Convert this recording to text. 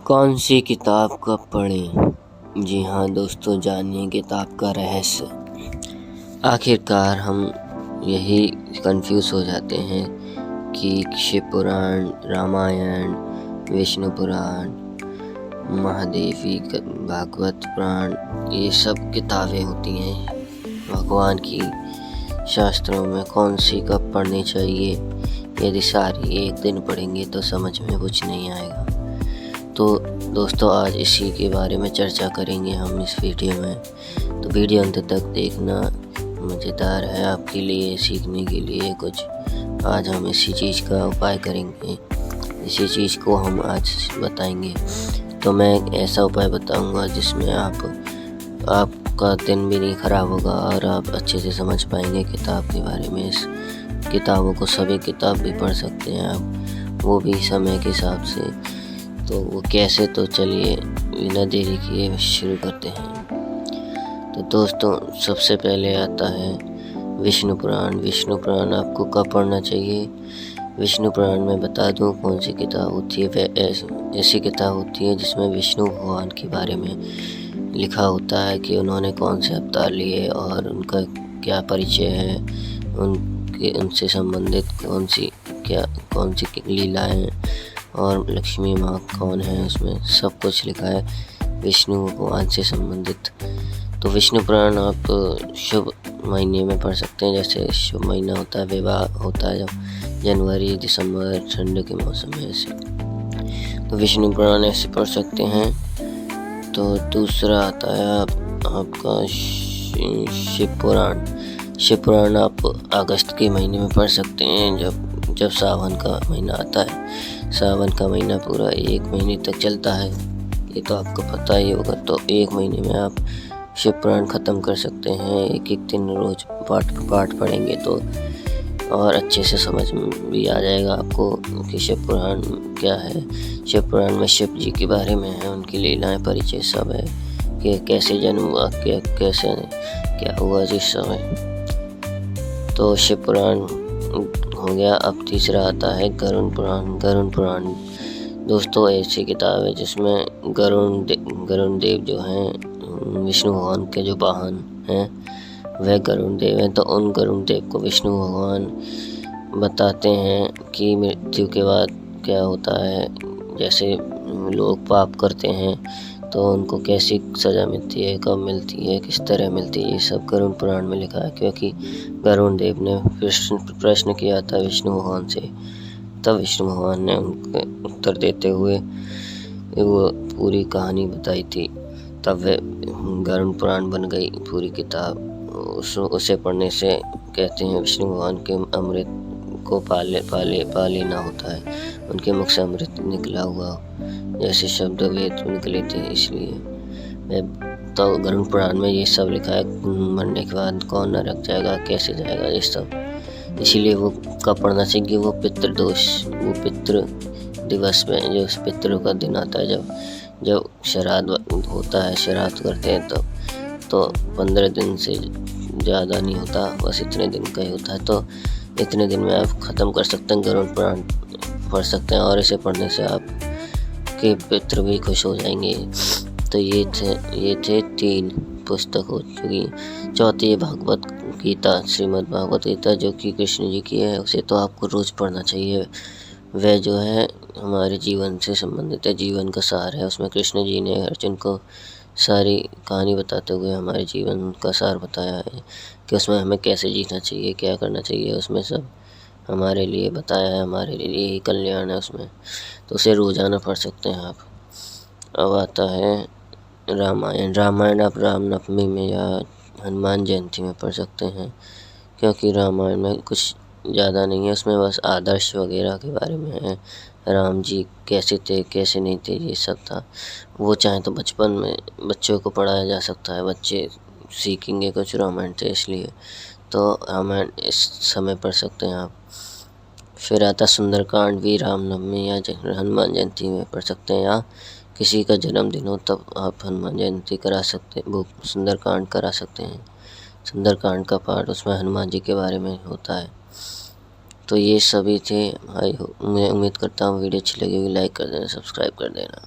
कौन सी किताब कब पढ़ें? जी हाँ दोस्तों, जानिए किताब का रहस्य। आखिरकार हम यही कंफ्यूज हो जाते हैं कि शिव पुराण, रामायण, विष्णु पुराण, महादेवी भागवत पुराण, ये सब किताबें होती हैं भगवान की। शास्त्रों में कौन सी कब पढ़नी चाहिए? यदि सारी एक दिन पढ़ेंगे तो समझ में कुछ नहीं आएगा। तो दोस्तों, आज इसी के बारे में चर्चा करेंगे हम इस वीडियो में। तो वीडियो अंत तक देखना, मज़ेदार है आपके लिए, सीखने के लिए कुछ। आज हम इसी चीज़ का उपाय करेंगे, इसी चीज़ को हम आज बताएंगे। तो मैं एक ऐसा उपाय बताऊंगा जिसमें आपका दिन भी नहीं ख़राब होगा और आप अच्छे से समझ पाएंगे किताब के बारे में। इस किताबों को सभी किताब भी पढ़ सकते हैं आप, वो भी समय के हिसाब से। तो वो कैसे, तो चलिए बिना देरी किए शुरू करते हैं। तो दोस्तों, सबसे पहले आता है विष्णु पुराण। विष्णु पुराण आपको कब पढ़ना चाहिए? विष्णु पुराण में बता दूं कौन सी किताब होती है। वह ऐसी किताब होती है जिसमें विष्णु भगवान के बारे में लिखा होता है कि उन्होंने कौन से अवतार लिए और उनका क्या परिचय है, उनसे संबंधित कौन सी लीलाएँ और लक्ष्मी माँ कौन है, उसमें सब कुछ लिखा है विष्णु भगवान से संबंधित। तो विष्णु पुराण आप शुभ महीने में पढ़ सकते हैं। जैसे शुभ महीना होता है, विवाह होता है जब जनवरी, दिसंबर, ठंड के मौसम में, ऐसे तो विष्णु पुराण ऐसे पढ़ सकते हैं। तो दूसरा आता है आपका शिव पुराण। शिव पुराण आप अगस्त के महीने में पढ़ सकते हैं, जब सावन का महीना आता है। सावन का महीना पूरा 1 महीने तक चलता है, ये तो आपको पता ही होगा। तो 1 महीने में आप शिव पुराण ख़त्म कर सकते हैं। एक दिन रोज़ पाठ पढ़ेंगे तो और अच्छे से समझ में भी आ जाएगा आपको कि शिव पुराण क्या है। शिव पुराण में शिव जी के बारे में है, उनकी लीलाएं, परिचय सब है कि कैसे जन्म हुआ, क्या हुआ जिस समय। तो शिव पुराण हो गया। अब तीसरा आता है गरुड़ पुराण। गरुड़ पुराण दोस्तों ऐसी किताब है जिसमें गरुड़ देव जो हैं, विष्णु भगवान के जो वाहन हैं, वह गरुड़ देव हैं। तो उन गरुड़ देव को विष्णु भगवान बताते हैं कि मृत्यु के बाद क्या होता है। जैसे लोग पाप करते हैं तो उनको कैसी सज़ा मिलती है, कब मिलती है, किस तरह मिलती है, ये सब गरुड़ पुराण में लिखा है। क्योंकि गरुड़ देव ने प्रश्न किया था विष्णु भगवान से, तब विष्णु भगवान ने उनके उत्तर देते हुए वो पूरी कहानी बताई थी। तब वह गरुड़ पुराण बन गई पूरी किताब। उसे पढ़ने से कहते हैं विष्णु भगवान के अमृत को पा लेना होता है, उनके मुख से अमृत निकला हुआ जैसे शब्द वेद निकले थे। इसलिए तो गरुड़ पुराण में ये सब लिखा है, मरने के बाद कौन नरक जाएगा, कैसे जाएगा, ये सब। इसीलिए वो कब पढ़ना चाहिए? वो पितृ दिवस में, जो पितरों का दिन आता है, जब श्राद्ध होता है, श्राद्ध करते हैं तब। तो 15 दिन से ज़्यादा नहीं होता, बस इतने दिन का ही होता है। तो इतने दिन में आप ख़त्म कर सकते हैं, गरुड़ पुराण पढ़ सकते हैं। और इसे पढ़ने से आप के पितृ भी खुश हो जाएंगे। तो ये थे 3 पुस्तक हो चुकी। चौथी भागवत गीता, श्रीमद् भागवत गीता, जो कि कृष्ण जी की है। उसे तो आपको रोज़ पढ़ना चाहिए। वह जो है हमारे जीवन से संबंधित है, जीवन का सार है। उसमें कृष्ण जी ने अर्जुन को सारी कहानी बताते हुए हमारे जीवन का सार बताया है कि उसमें हमें कैसे जीना चाहिए, क्या करना चाहिए। उसमें सब हमारे लिए बताया है, हमारे लिए ही कल्याण है उसमें। तो उसे रोज़ाना पढ़ सकते हैं आप। अब आता है रामायण। रामायण आप रामनवमी में या हनुमान जयंती में पढ़ सकते हैं, क्योंकि रामायण में कुछ ज़्यादा नहीं है, उसमें बस आदर्श वगैरह के बारे में है। राम जी कैसे थे, कैसे नहीं थे, ये सब था। वो चाहे तो बचपन में बच्चों को पढ़ाया जा सकता है, बच्चे सीखेंगे कुछ रामायण से। इसलिए तो रामायण इस समय पढ़ सकते हैं आप। फिर आता सुंदरकांड भी रामनवमी या हनुमान जयंती में पढ़ सकते हैं, या किसी का जन्मदिन हो तब आप हनुमान जयंती करा सकते हैं, वो सुंदरकांड करा सकते हैं। सुंदरकांड का पाठ उसमें हनुमान जी के बारे में होता है। तो ये सभी थे। मैं उम्मीद करता हूँ वीडियो अच्छी लगी होगी। लाइक कर देना, सब्सक्राइब कर देना।